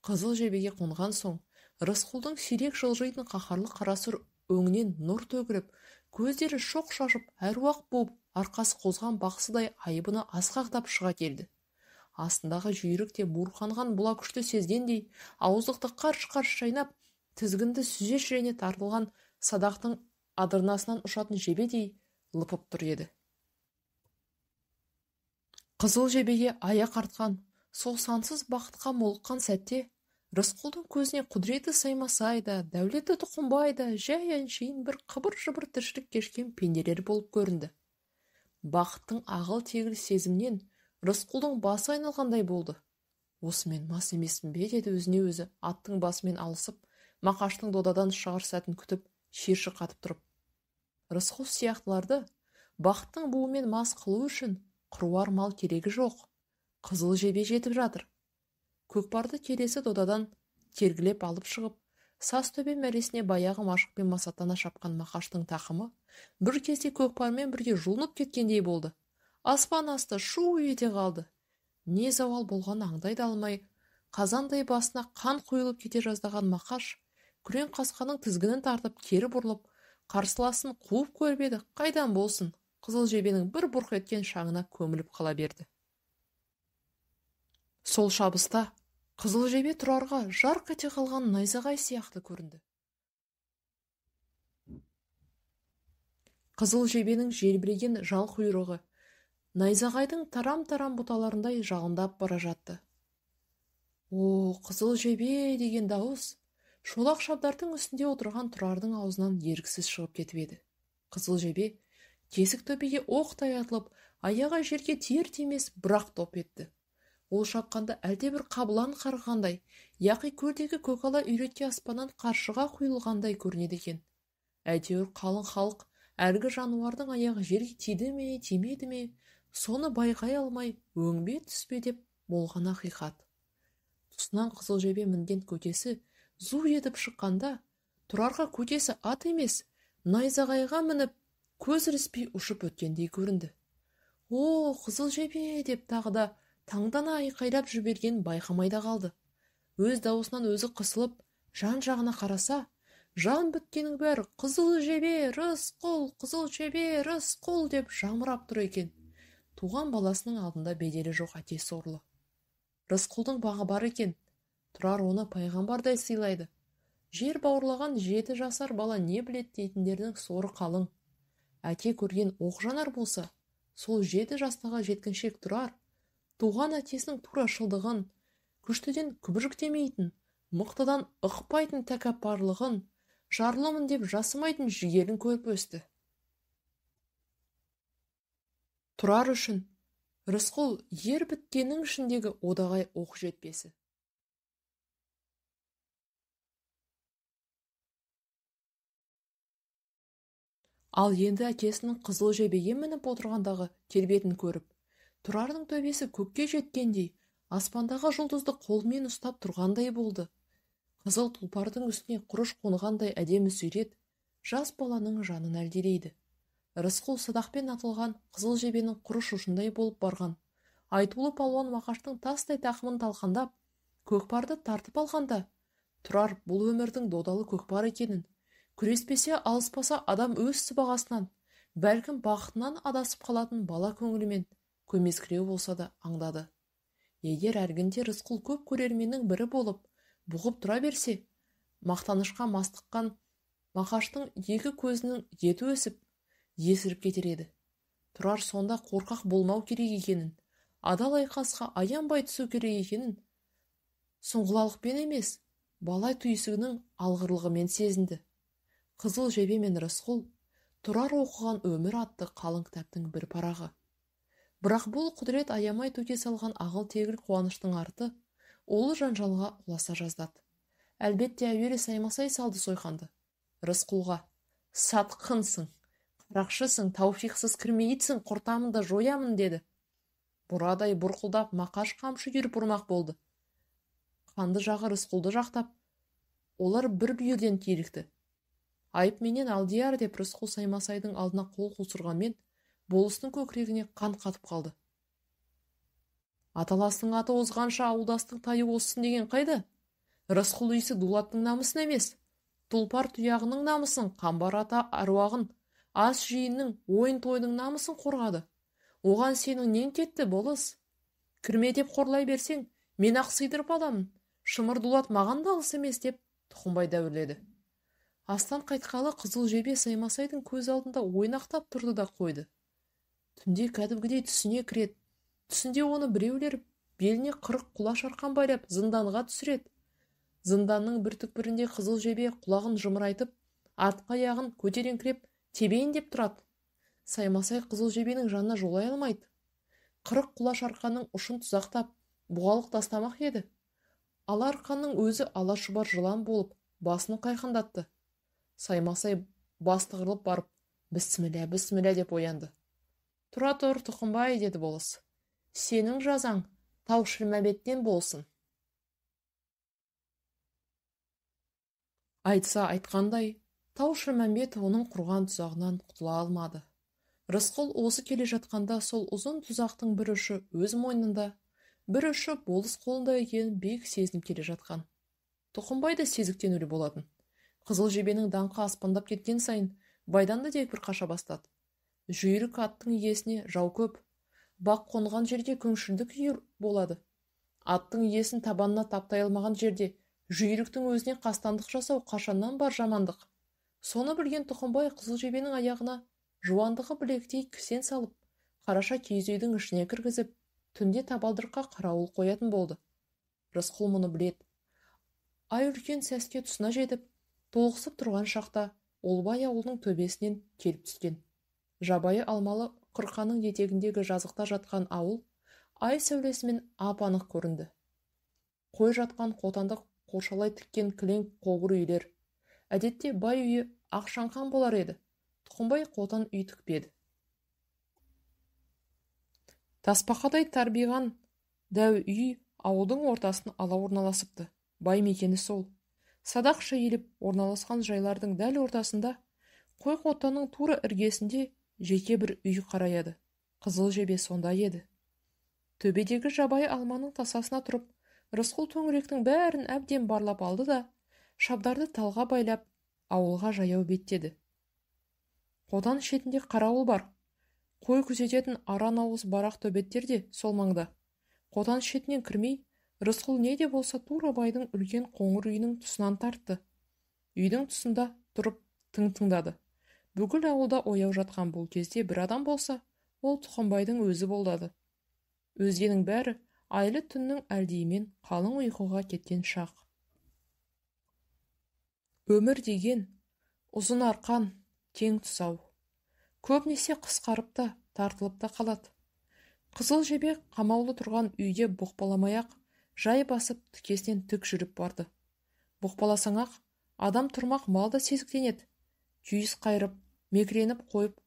Қызыл жебеге қонған соң, Рысқұлдың сирек жылжитын қаһарлы қарасұр өңінен нұр төгіліп, көздері шоқ шашып, әруақ болып, арқасы қозған бақсыдай айыбыны асқақтап шыға келді. Астындағы жүйрік те буырқанған бұла күшті сезгендей, ауыздықты қарш-қарш шайнап, тізгінді сүзеш және тартылған садақтың адырнасынан ұшатын жебедей лыпып тұр еді. Қызыл жебеге аяқ артқан, сол сансыз бақытқа молыққан сәтте, Рысқұлдың көзіне құдіреті Саймасай да, дәулеті Тұқымбай да, жай әншейін бір қыбыр-жыбыр тіршілік кешкен пенделер болып көрінді. Бақыттың ағыл-тегіл сезімнен Рысқұлдың басы айналғандай болды. Осымен мас емеспін бе, деді өзіне өзі, аттың басымен алысып, Мақаштың додадан шығар сәтін күтіп, шерші қатып тұрып. Рысқұл сияқтыларды бақыттың буымен мас қылу үшін қыруар мал керегі жоқ. Қызыл жебе жетіп жатыр. Көкпарды келесі додадан тергілеп алып шығып, Сазтөбе мәресіне баяғы машықпен масаттана шапқан Мақаштың тақымы бір кезде көкпармен бірге жұлынып кеткендей болды. Аспан асты шу ете қалды. Не зауал болған аңдайды алмай, қазандай басына қан құйылып кете жаздаған Мақаш, күрең қасқаның тізгінін тартып, кері бұрылып, қарсыласын қуып көрбеді, қайдан болсын, қызыл жебенің бір бұрқ еткен шаңына көміліп қала берді. Сол шабыста қызыл жебе Тұрарға жарқ ете қалған найзағай сияқты көрінді. Қызыл жебенің желбіреген жал құйрығы найзағайдың тарам-тарам бұталарындай жалындап бара жатты. О, қызыл жебе деген дауыс шолақ шабдардың үстінде отырған Тұрардың аузынан еріксіз шығып кетіп еді. Қызыл жебе тесік төбеге оқтай атылып, аяғы жерге тиер-тимес бірақ топ етті. Ол шапқанда әлдебір қабылан қарғандай, яқи көрдегі көкала үйретке аспаннан қаршыға құйылғандай көрінеді екен. Әйтеуір қалың халық әлгі жануардың аяғы жерге тиді ме, тимеді ме, соны байқай алмай, өңбе түспе деп болған ақиқат. Тұсынан қызыл жебе мінген көтесі зу етіп шыққанда, Тұрарға көтесі ат емес, найзағайға мініп, көз іріспей ұшып өткендей көрінді. О, қызыл жебе деп тағы да таңдана айқайлап жіберген байқамайда қалды. Өз даусынан өзі қысылып, жан-жағына қараса, жан біткенің бәрі қызыл жебе, Рысқұл, қызыл жебе, Рысқұл деп жамырап тұр екен. Туған баласының алдында беделі жоқ әке сорлы. Рысқұлдың бағы бар екен. Тұрар оны пайғамбардай сыйлайды. Жер бауырлаған 7 жасар бала не білет дейтіндердің соры қалың. Әке көрген оқжанар болса, сол 7 жастағы жеткіншек Тұрар туған әкесінің турашылдығын, күштіден күбіржіктемейтін, мықтыдан ықпайтын тәкаппарлығын, жарлымын деп жасымайтын жігерін көріп өсті. Тұрар үшін Рысқұл ер біткеннің ішіндегі одағай оқ жетпесі. Ал енді әкесінің қызыл жебеге мініп отырғандағы келбетін көріп, Тұрардың төбесі көкке жеткендей, аспандағы жұлдызды қолмен ұстап тұрғандай болды. Қызыл тұлпардың үстіне құрыш қонғандай әдемі сурет жас баланың жанын әлдилейді. Рысқұл садақпен атылған қызыл жебенің құрыш ұшындай болып барған. Айтулы палуан Мақаштың тастай тақымын талқандап, көкпарды тартып алғанда, Тұрар бұл өмірдің додалы көкпар екенін, күреспесе алыспаса адам өз сыбағасынан, бәлкім бақытынан адасып қалатын бала көңілімен көмескіреу болса да аңдады. Егер әргінде Рысқұл көп көрерменнің бірі болып, бұғып тұра берсе, мақтанышқа мастыққан Мақаштың екі көзінің еті өсіп, есіріп кетер еді. Тұрар сонда қорқақ болмау керек екенін, адал айқасқа аянбай түсу керек екенін, сұңғылалықпен емес, балай түйсігінің алғырлығымен сезінді. Қызыл жебе мен Рысқұл Тұрар оқыған өмір атты қалың кітаптың бір парағы. Бірақ бұл құдірет аямай төке салған ағыл-тегіл қуаныштың арты олы жанжалға ұласа жаздады. Әлбетте әуелі Саймасай салды сойқанды. Рысқұлға: "Сатқынсың, қарақшысың, тауфиқсыз кірмейітсің, құртамын да жоямын" деді. Бұрадай бұрқылдап Мақаш қамшы үйіріп ұрмақ болды. Қанды жағы Рысқұлды жақтап, олар бір бүйірден килікті. Айып менен алдияр деп Рысқұл Саймасайдың алдына қол қусырғанмен, болыстың көкірегіне қан қатып қалды. Аталастың аты озғанша ауылдастың тайы оссын деген қайда? Рысқұл исі дулаттың намысын емес, тұлпар тұяғының намысын, қамбар ата аруағын, ас жиынның, ойын тойдың намысын қорғады. Оған сенің нең кетті, болыс? Кірме деп қорлай берсең, мен ақ сыйдырып аламын. Шымыр дулат маған да алыс емес деп Тұқымбай дәуірледі. Астан қайтқалы қызыл жебе Саймасайдың көз алдында ойнақтап тұрды да қойды. Түнде кәдімгідей түсіне кіреді. Түсінде оны біреулер беліне 40 құлаш арқан байлап зынданға түсіреді. Зынданның бір түкпірінде қызыл жебе құлағын жымырайтып, артқы аяғын көтеріңкіреп тебейін деп тұрады. Саймасай қызыл жебенің жанына жолай алмайды. 40 құлаш арқанның ұшын тұзақтап, бұғалық тастамақ еді. Ала арқанның өзі алашұбар жылан болып, басын қайқындатты. Саймасай басты қырылып барып, бісміллә, бісміллә деп оянды. Тұра тұр, Тұқымбай, деді болыс. Сенің жазаң Таушілмәбеттен болсын. Айтса айтқандай, Таушілмәбет оның құрған тұзағынан құтыла алмады. Рысқұл осы келе жатқанда сол ұзын тұзақтың бір ұшы өз мойнында, бір ұшы болыс қолында екенін бек сезініп келе жатқан. Тұқымбай да сезіктен өлі болатын. Қызыл жебенің даңқы аспандап кеткен сайын байдан да дегбір қаша бастады. Жүйрік аттың иесіне жау көп, бақ қонған жерде күңшілдік үйір болады. Аттың иесін табанына таптай алмаған жерде жүйріктің өзіне қастандық жасау қашаннан бар жамандық. Соны білген Тұқымбай қызыл жебенің аяғына жуандығы білектей кісен салып, қараша киіз үйдің ішіне кіргізіп, түнде табалдырыққа қарауыл қоятын болды. Рысқұл мұны біледі. Ай үлкен сәске тұсына жетіп, толықсып тұрған шақта Олбай ауылының төбесінен келіп түскен. Жабайы алмалы қырқаның етегіндегі жазықта жатқан ауыл ай сәулесімен ап-анық көрінді. Қой жатқан қотанды қоршалай тіккен кілең қобыр үйлер. Әдетте бай үйі ақшаңқан болар еді. Тұқымбай қотан үй тікпеді. Таспақадай тарбиған дәу үй ауылдың ортасын ала орналасыпты. Бай мекені сол. Садақша еліп орналасқан жайлардың дәл ортасында, қой қотанның тура іргесінде жеке бір үй қараяды. Қызыл жебе сонда еді. Төбедегі жабайы алманың тасасына тұрып, Рысқұл төңіректің бәрін әбден барлап алды да, шабдарды талға байлап, ауылға жаяу беттеді. Қотан шетінде қарауыл бар. Қой күзететін аран ауыз барақ төбеттер де сол маңда. Қотан шетінен кірмей, Рысқұл не де болса тура байдың үлкен қоңыр үйінің тұсынан тартты. Үйдің тұсында тұрып тыңдады. Бүкіл ауылда ояу жатқан бұл кезде бір адам болса, ол Тұқымбайдың өзі болды. Өзгенің бәрі айлы түннің әлдейімен қалың ұйқыға кеткен шақ. Өмір деген ұзын арқан, кең тұсау. Көбінесе қысқарып та, тартылып та қалады. Қызыл жебе қамаулы тұрған үйде бұқпаламай-ақ жай басып тікесінен тік жүріп барды. Бұқпаласаң-ақ адам тұрмақ мал да сезіктенеді. Күйіс қайырып, мекіреніп қойып,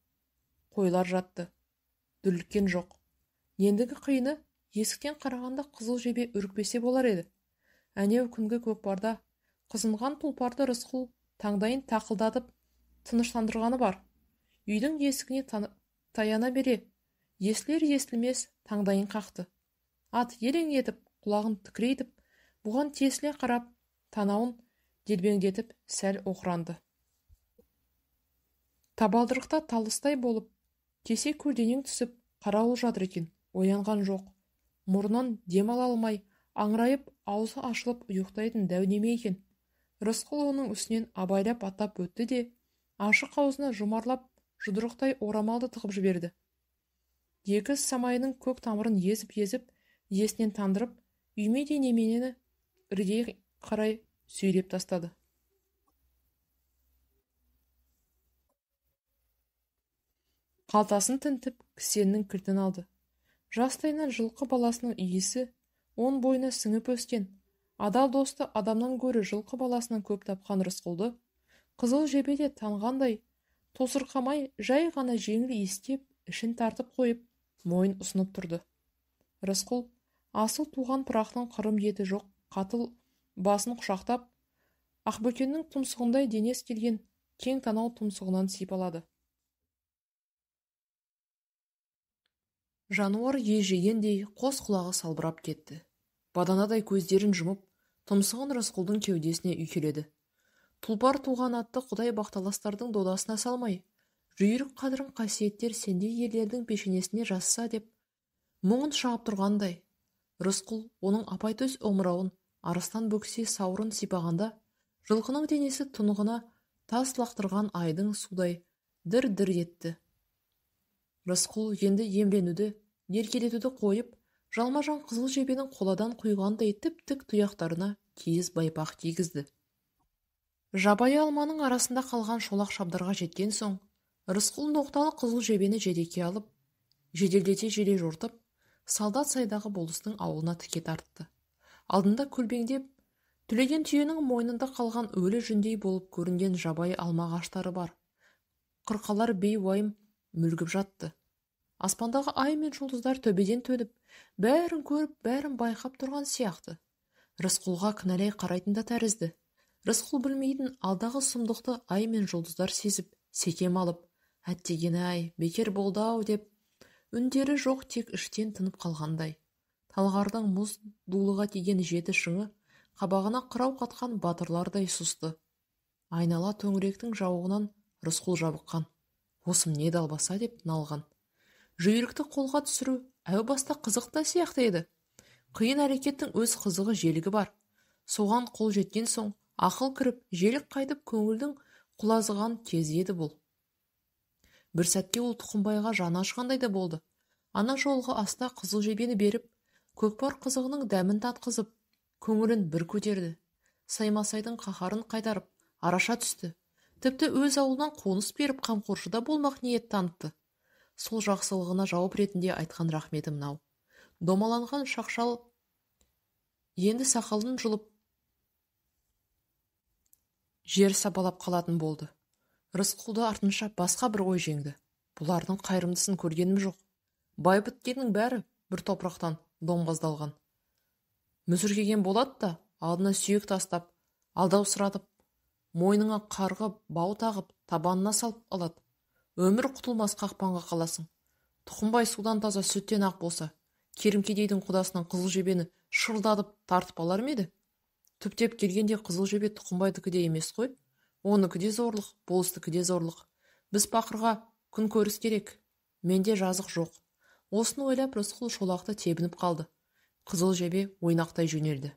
қойлар жатты. Дүрліккен жоқ. Ендігі қиыны есіктен қарағанда қызыл жебе үрікпесе болар еді. Әнеу күнгі көкпарда қызынған тұлпарды Рысқұл таңдайын тақылдатып тыныштандырғаны бар. Үйдің есігіне таяна бере, естілер-естілмес таңдайын қақты. Ат елең етіп, құлағын тікірейтіп, бұған тесіле қарап, танауын делбеңдетіп сәл оқыранды. Табалдырықта талыстай болып, кесе көлденең түсіп, қарауыл жатыр екен, оянған жоқ. Мұрнын дем ала алмай, аңырайып, аузы ашылып ұйықтайтын дәу неме екен. Рысқұл оның үстінен абайлап атап өтті де, ашық аузына жұмарлап, жұдырықтай орамалды тығып жіберді. Екі самайының көк тамырын езіп-езіп, есінен тандырып, үймедей неменені іргеге қарай сүйреп тастады. Қалтасын тінтіп, кісеннің кілтін алды. Жастайынан жылқы баласының иісі он бойына сіңіп өскен. Адал досты адамнан гөрі жылқы баласынан көп тапқан Рысқұлды қызыл жебеде танғандай, тосырқамай жай ғана жеңіл иістеп, ішін тартып қойып, мойын ұсынып тұрды. Рысқұл асыл туған пырақтың қырым еті жоқ, қатыл басын құшақтап, Ақбөкеннің тұмсығындай денес келген кең танау тұмсығынан сипалады. Жануар ежегендей қос құлағы салбырап кетті. Баданадай көздерін жұмып, тұмсығын Рысқұлдың кеудесіне үйкеледі. Тұлпар туған атты құдай бақталастардың додасына салмай, жүйрік қадірін қасиеттер сендей ерлердің пешенесіне жазса деп мұңын шағып тұрғандай. Рысқұл оның апайтөс омырауын, арыстан бөксе сауырын сипағанда, жылқының денесі тұнығына тас лақтырған айдың судай дір-дір етті. Рысқұл енді емленуді, еркелетуді қойып, жалма-жан қызыл жебенің қоладан құйғандай тіп-тік тұяқтарына киіз байпақ кигізді. Жабайы алманың арасында қалған шолақ шабдарға жеткен соң, Рысқұл ноқталы қызыл жебені жетекке алып, жеделдете желе жортып, солдат сайдағы болыстың ауылына тіке тартты. Алдында көлбеңдеп, түлеген түйенің мойнында қалған өлі жүндей болып көрінген жабайы алма ағаштары бар. Қырқалар бей-уайым мүлгіп жатты. Аспандағы ай мен жұлдыздар төбеден төніп, бәрін көріп, бәрін байқап тұрған сияқты. Рысқұлға кінәлай қарайтын да тәрізді. Рысқұл білмейтін алдағы сұмдықты ай мен жұлдыздар сезіп, секем алып, әттеген-ай, бекер болды-ау деп, үндері жоқ, тек іштен тынып қалғандай. Талғардың мұз дулыға тиген жеті шыңы қабағына қырау қатқан батырлардай сұсты. Айнала төңіректің жауығынан Рысқұл жабыққан. Осым не далбаса деп налған. Жүйрікті қолға түсіру әу баста қызық та сияқты еді. Қиын әрекеттің өз қызығы желігі бар. Соған қол жеткен соң, ақыл кіріп, желік қайтып көңілдің құлазыған кез еді бұл. Бір сәтке ол Тұқымбайға жаны ашқандай да болды. Ана жолғы аста қызыл жебені беріп, көкпар қызығының дәмін татқызып, көңілін бір көтерді. Саймасайдың қаһарын қайтарып, араша түсті. Тіпті өз ауылынан қоныс беріп, қамқоршыда болмақ ниет танытты. Сол жақсылығына жауап ретінде айтқан рахметім мынау. Домаланған шақшал енді сақалын жұлып жер сабалап қалатын болды. Рысқұлды артынша басқа бір ой жеңді. Бұлардың қайырымдысын көргенім жоқ. Бай біткеннің бәрі бір топырақтан домғаздалған. Мүсіркеген болады да, алдына сүйек тастап, алдаусыратып, мойныңа қарғы бау тағып, табанына салып алады. Өмір құтылмас қақпанға қаласың. Тұқымбай судан таза сүттен ақ болса, Керім-кедейдің құдасынан қызыл жебені шырылдатып тартып алар ма еді? Түптеп келгенде қызыл жебе Тұқымбайдікі де емес қой. Оныкі де зорлық, болыстікі де зорлық. Біз пақырға күн көріс керек. Менде жазық жоқ. Осыны ойлап Рысқұл шолақты тебініп қалды. Қызыл жебе ойнақтай жөнелді.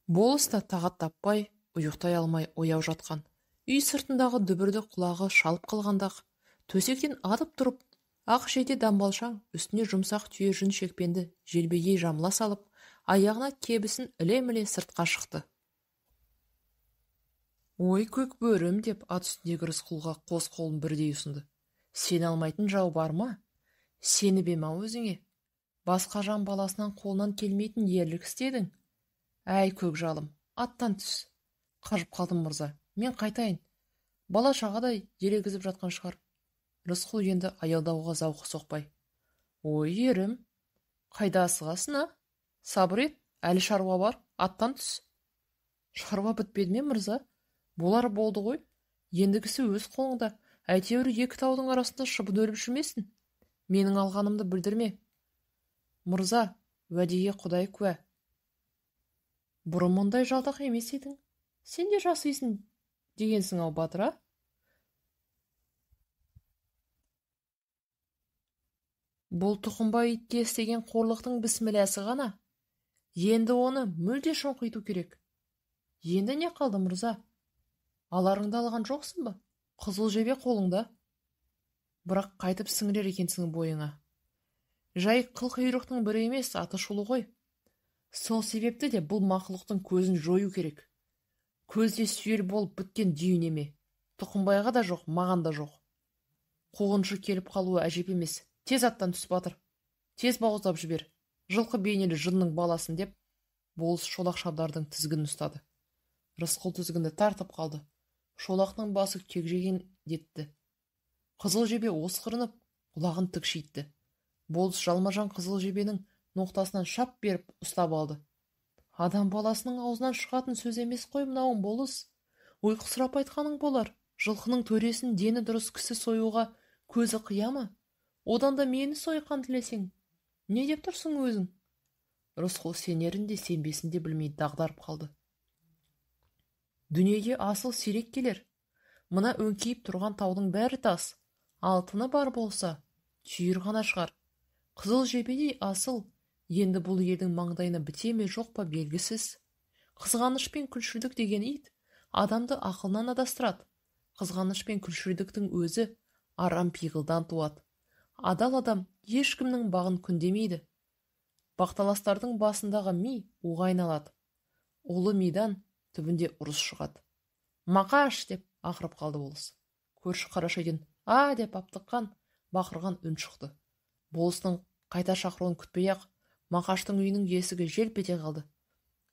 Болыс та тағат таппай, ұйықтай алмай ояу жатқан. Үй сыртындағы дүбірді құлағы шалып қалғандақ, төсектен атып тұрып, ақ жейде дамбалшаң, үстіне жұмсақ түйе жүн шекпенді желбегей жамыла салып, аяғына кебісін іле-міле сыртқа шықты. Ой, көк бөрім деп ат үстіндегі Рысқұлға қос қолын бірдей ұсынды. Сен алмайтын жау бар ма? Сені бем-ау өзіңе. Басқа жан баласынан қолынан келмейтін ерлік істедің. Әй, көк жалым, аттан түс. Қажып қалдым мырза. Мен қайтайын. Бала шағадай ерегізіп жатқан шығар. Рысқұл енді аялдауға зауқы соқпай. Ой, ерім, қайда асығасың, а? Сабыр ет, әлі шаруа бар, аттан түс. Шаруа бітпеді ме, мырза? Болар болды ғой. Ендігісі өз қолыңда. Әйтеуір екі таудың арасында шыбын өліп жүрмесін. Менің алғанымды білдірме. Мырза, уәдеге Құдай куә. Бұрын мұндай жалтақ емес едің. Сен де жасыйсың дегенсің ау, батыр, а? Бұл Тұқымбай итке істеген қорлықтың бісміләсі ғана. Енді оны мүлде шоңқиту керек. Енді не қалды, мырза? Аларыңды алған жоқсың ба? Қызыл жебе қолыңда. Бірақ қайтып сіңірер екенсің бойыңа. Жай қылқұйрықтың бірі емес, аты шулы ғой. Сол себепті де бұл мақұлықтың көзін жою керек. Көзде сүйел болып біткен дүйінеме. Тұқымбайға да жоқ, маған да жоқ. Қуғыншы келіп қалуы әжеп емес. Тез аттан түс, батыр. Тез бауыздап жібер. Жылқы бейнелі жынның баласын деп, болыс шолақ шабдардың тізгінін ұстады. Рысқұл тізгінді тартып қалды. Шолақтың басы кегжеген детті. Қызыл жебе осқырынып, құлағын тікшейтті. Болыс жалма-жан қызыл жебенің ноқтасынан шап беріп ұстап алды. Адам баласының аузынан шығатын сөз емес қой мынауың, болыс. Ұйқысырап айтқаның болар. Жылқының төресін дені дұрыс кісі союға көзі қияма? Одан да мені сойқан тілесең. Не деп тұрсың өзің? Рысқұл сенерін де сенбесін де білмей дағдарып қалды. Дүниеге асыл сирек келер. Мына өңкейіп тұрған таудың бәрі тас. Алтыны бар болса, түйір ғана шығар. Қызыл жебедей асыл, енді бұл елдің маңдайына біте ме жоқ па белгісіз. Қызғаныш пен күлшілдік деген ит адамды ақылынан адастырады. Қызғаныш пен күлшілдіктің өзі арам пиғылдан туады. Адал адам ешкімнің бағын күндемейді. Бақталастардың басындағы ми оға айналады. Ұлы мидан түбінде ұрыс шығады. Мақаш деп ақырып қалды болыс. Көрші Қарашайдан деп аптыққан, бақырған үн шықты. Болыстың қайта шақыруын күтпей-ақ Мақаштың үйінің есігі желп ете қалды.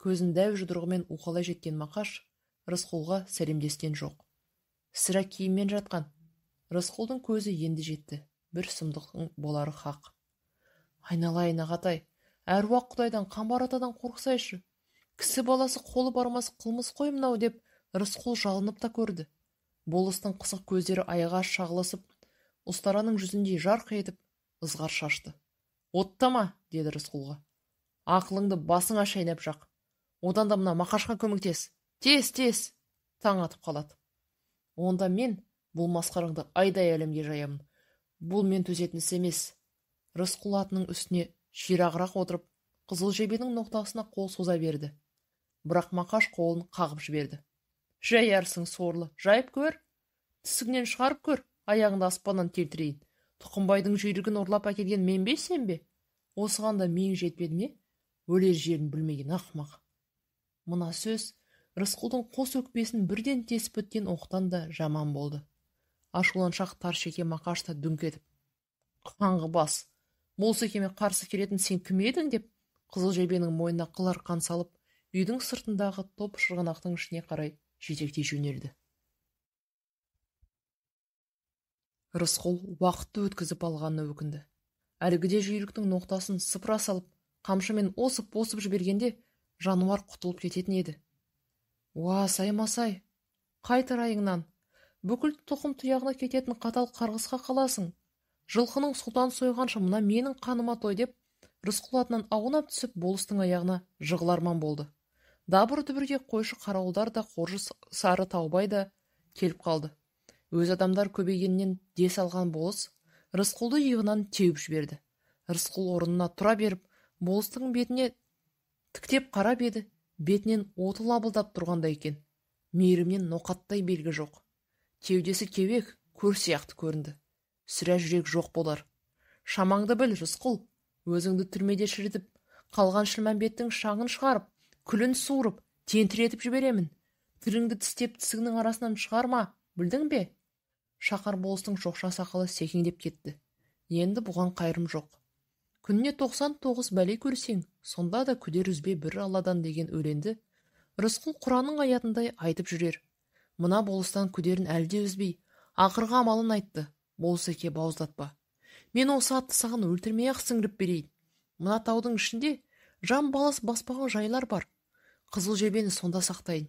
Көзін дәу жұдырығымен уқалай жеткен Мақаш Рысқұлға сәлемдескен жоқ. Сірә киіммен жатқан. Рысқұлдың көзі енді жетті. Бір сұмдықтың болары хақ. Айналайын ағатай, әруақ Құдайдан, Қамбар атадан қорықсайшы. Кісі баласы қолы бармас қылмыс қой мынау деп Рысқұл жалынып та көрді. Болыстың қысық көздері аяға шағылысып, ұстараның жүзіндей жарқ етіп, ызғар шашты. Оттама, деді Рысқұлға. Ақылыңды басыңа шайнап жақ. Одан да мына Мақашқа көмектес. Тез, таң атып қалады. Онда мен бұл масқараңды айдай әлемге жаямын. Бұл мен төзетін іс емес. Рысқұл атының үстіне ширағырақ отырып, қызыл жебенің ноқтасына қол соза берді. Бірақ Мақаш қолын қағып жіберді. Жаярсың сорлы, жайып көр. Тісігінен шығарып көр, аяғыңды аспаннан келтірейін. Тұқымбайдың жүйрігін ұрлап әкелген мен бе сен бе? Осыған да миың жетпеді ме? Өлер жерін білмеген ақымақ. Мына сөз Рысқұлдың қос өкпесін бірден тесіп өткен оқтан да жаман болды. Ашуланшақ тар шеке Мақаш та дүңк етіп, қаңғы бас, Молсекеме қарсы келетін сен кім едің деп, қызыл жебенің мойнына қыл арқан салып, үйдің сыртындағы топ шырғанақтың ішіне қарай жетектей жөнелді. Рысқұл уақытты өткізіп алғанына өкінді. Әлгіде жүйріктің ноқтасын сыпыра салып, қамшымен осып жібергенде жануар құтылып кететін еді. Уа, саймасай, қайтыр айыңнан. Бүкіл тұқым тұяғына кететін қатал қарғысқа қаласың. Жылқының сұлтан сойғанша мына менің қаныма той деп, Рысқұл атынан аунап түсіп, болыстың аяғына жығыларман болды. Дабыр дүбірге қойшы қарауылдар да, қоржы сары таубай да келіп қалды. Өз адамдар көбейгеннен дес алған болыс Рысқұлды иығынан теуіп жіберді. Рысқұл орнына тұра беріп, болыстың бетіне тіктеп қарап еді, бетінен оты лабылдап тұрғандай екен. Мейірімнен ноқаттай белгі жоқ. Кеудесі кеуек, көр сияқты көрінді. Сірә жүрек жоқ болар. Шамаңды біл, Рысқұл, өзіңді түрмеде шірітіп, қалған Шілмәмбеттің шаңын шығарып, күлін суырып, тентіретіп жіберемін. Тіліңді тістеп тісігінің арасынан шығарма, білдің бе? Шақар болыстың шоқша сақалы секеңдеп кетті. Енді бұған қайрым жоқ. Күніне 99 бәле көрсең, сонда да күдер үзбе бір Алладан деген өлеңді Рысқұл Құранның аятындай айтып жүрер. Мына болыстан күдерін әлде үзбей, ақырғы амалын айтты. Болсеке, бауыздатпа. Мен осы атты саған өлтірмей-ақ сіңіріп берейін. Мына таудың ішінде жан балас баспаған жайлар бар. Қызыл жебені сонда сақтайын.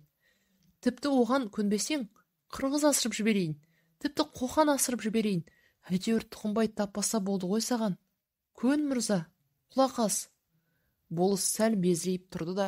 Тіпті оған көнбесең, қырғыз асырып жіберейін. Тіпті қоқан асырып жіберейін. Әйтеуір Тұқымбай таппаса болды ғой саған. Көн, мырза, құлақ ас. Болыс сәл безірейіп тұрды да